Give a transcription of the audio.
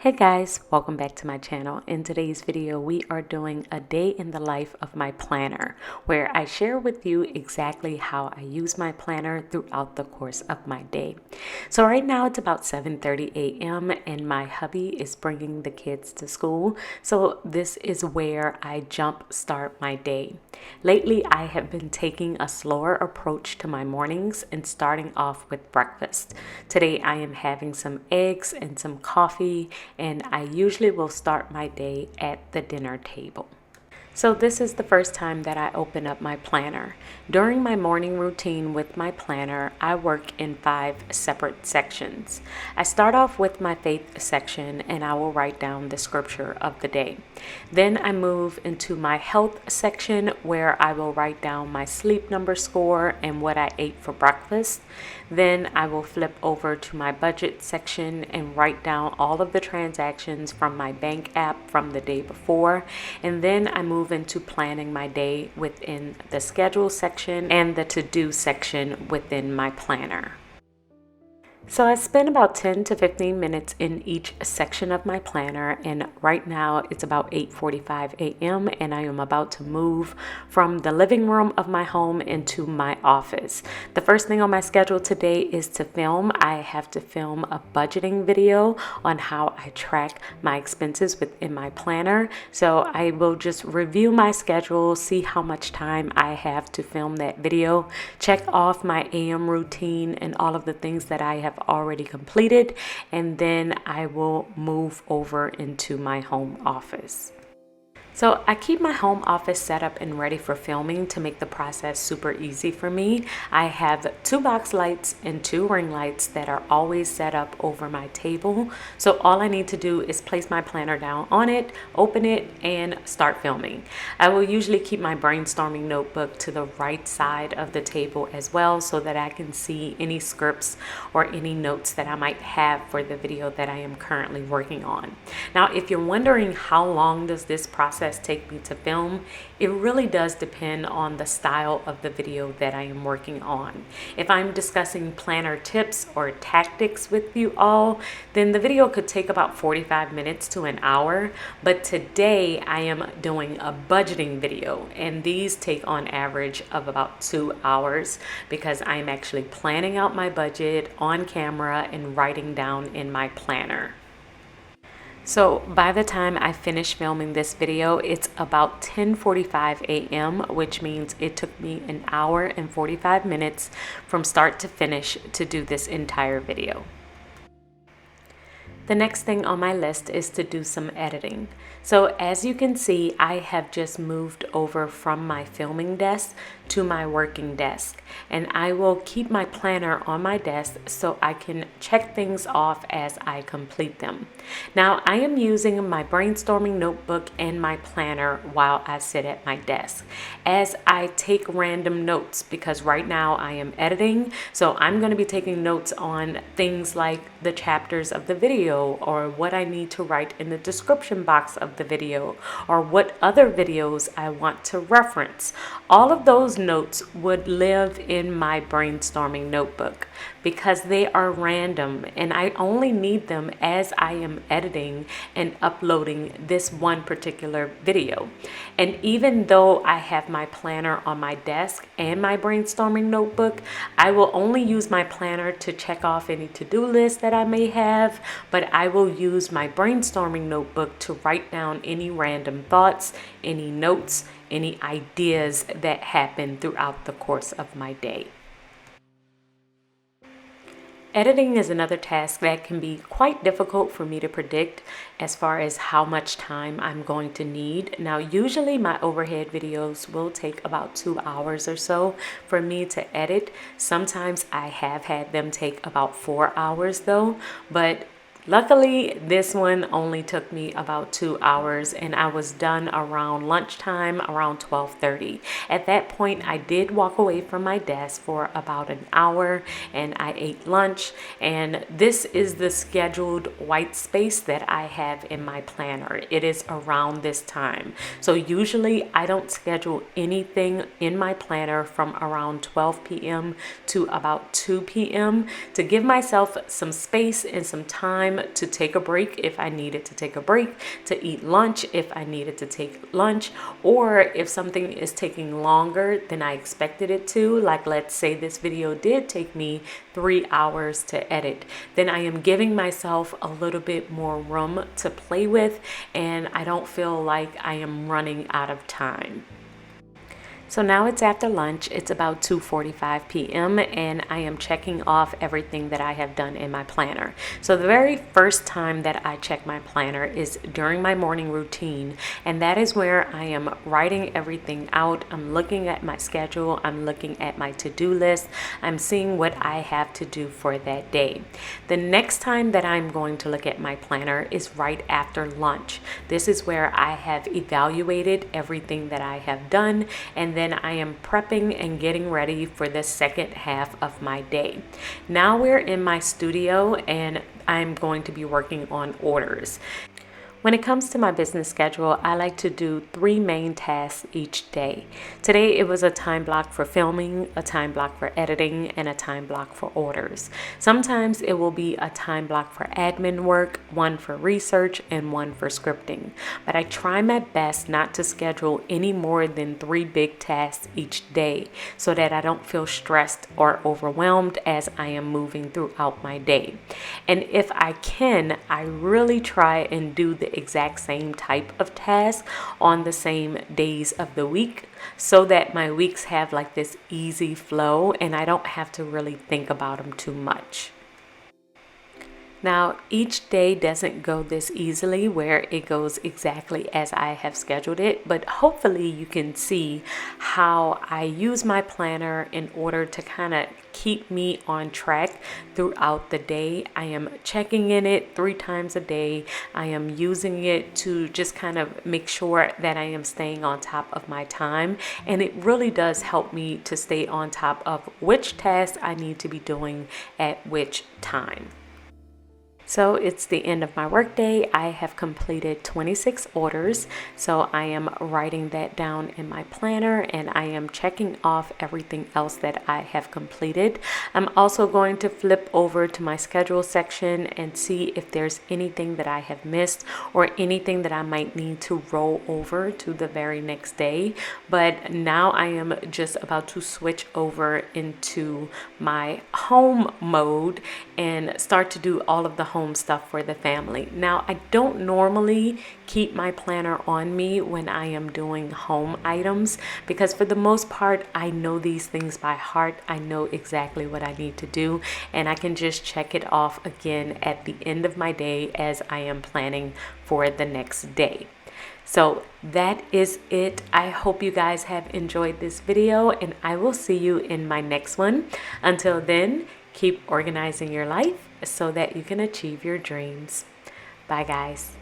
Hey guys, welcome back to my channel. In today's video, we are doing a day in the life of my planner, where I share with you exactly how I use my planner throughout the course of my day. So right now it's about 7:30 a.m. and my hubby is bringing the kids to school. So this is where I jump start my day. Lately, I have been taking a slower approach to my mornings and starting off with breakfast. Today, I am having some eggs and some coffee, and I usually will start my day at the dinner table. So this is the first time that I open up my planner. During my morning routine with my planner, I work in 5 separate sections. I start off with my faith section and I will write down the scripture of the day. Then I move into my health section where I will write down my sleep number score and what I ate for breakfast. Then I will flip over to my budget section and write down all of the transactions from my bank app from the day before. And then I move into planning my day within the schedule section and the to-do section within my planner. So I spend about 10 to 15 minutes in each section of my planner, and right now it's about 8:45 a.m. and I am about to move from the living room of my home into my office. The first thing on my schedule today is to film. I have to film a budgeting video on how I track my expenses within my planner. So I will just review my schedule, see how much time I have to film that video, check off my AM routine and all of the things that I have already completed, and then I will move over into my home office. So I keep my home office set up and ready for filming to make the process super easy for me. I have 2 box lights and 2 ring lights that are always set up over my table. So all I need to do is place my planner down on it, open it, and start filming. I will usually keep my brainstorming notebook to the right side of the table as well so that I can see any scripts or any notes that I might have for the video that I am currently working on. Now, if you're wondering how long does this process take me to film, it really does depend on the style of the video that I am working on. If I'm discussing planner tips or tactics with you all, then the video could take about 45 minutes to an hour. But today I am doing a budgeting video, and these take on average of about 2 hours because I am actually planning out my budget on camera and writing down in my planner. So by the time I finish filming this video, it's about 10:45 a.m., which means it took me an hour and 45 minutes from start to finish to do this entire video. The next thing on my list is to do some editing. So as you can see, I have just moved over from my filming desk to my working desk, and I will keep my planner on my desk so I can check things off as I complete them. Now I am using my brainstorming notebook and my planner while I sit at my desk as I take random notes, because right now I am editing, so I'm going to be taking notes on things like the chapters of the video, or what I need to write in the description box of the video, or what other videos I want to reference. All of those notes would live in my brainstorming notebook because they are random and I only need them as I am editing and uploading this one particular video. And even though I have my planner on my desk and my brainstorming notebook, I will only use my planner to check off any to-do list that I may have, but I will use my brainstorming notebook to write down any random thoughts, any notes, any ideas that happen throughout the course of my day. Editing is another task that can be quite difficult for me to predict as far as how much time I'm going to need. Now, usually my overhead videos will take about 2 hours or so for me to edit. Sometimes I have had them take about 4 hours though, but luckily, this one only took me about 2 hours and I was done around lunchtime, around 12:30. At that point, I did walk away from my desk for about an hour and I ate lunch, and this is the scheduled white space that I have in my planner. It is around this time. So usually I don't schedule anything in my planner from around 12 p.m. to about 2 p.m. to give myself some space and some time time to take a break if I needed to take a break, to eat lunch if I needed to take lunch, or if something is taking longer than I expected it to, like let's say this video did take me 3 hours to edit, then I am giving myself a little bit more room to play with, and I don't feel like I am running out of time. So now it's after lunch. It's about 2:45 p.m. and I am checking off everything that I have done in my planner. So the very first time that I check my planner is during my morning routine, and that is where I am writing everything out. I'm looking at my schedule, I'm looking at my to-do list, I'm seeing what I have to do for that day. The next time that I'm going to look at my planner is right after lunch. This is where I have evaluated everything that I have done, and then I am prepping and getting ready for the second half of my day. Now we're in my studio and I'm going to be working on orders. When it comes to my business schedule, I like to do 3 main tasks each day. Today it was a time block for filming, a time block for editing, and a time block for orders. Sometimes it will be a time block for admin work, 1 for research, and 1 for scripting. But I try my best not to schedule any more than 3 big tasks each day so that I don't feel stressed or overwhelmed as I am moving throughout my day. And if I can, I really try and do the exact same type of task on the same days of the week so that my weeks have like this easy flow and I don't have to really think about them too much. Now, each day doesn't go this easily where it goes exactly as I have scheduled it, but hopefully you can see how I use my planner in order to kind of keep me on track throughout the day. I am checking in it 3 times a day. I am using it to just kind of make sure that I am staying on top of my time, and it really does help me to stay on top of which tasks I need to be doing at which time. So it's the end of my workday. I have completed 26 orders. So I am writing that down in my planner and I am checking off everything else that I have completed. I'm also going to flip over to my schedule section and see if there's anything that I have missed or anything that I might need to roll over to the very next day. But now I am just about to switch over into my home mode and start to do all of the home stuff for the family. Now, I don't normally keep my planner on me when I am doing home items because for the most part, I know these things by heart. I know exactly what I need to do and I can just check it off again at the end of my day as I am planning for the next day. So that is it. I hope you guys have enjoyed this video and I will see you in my next one. Until then, keep organizing your life so that you can achieve your dreams. Bye, guys.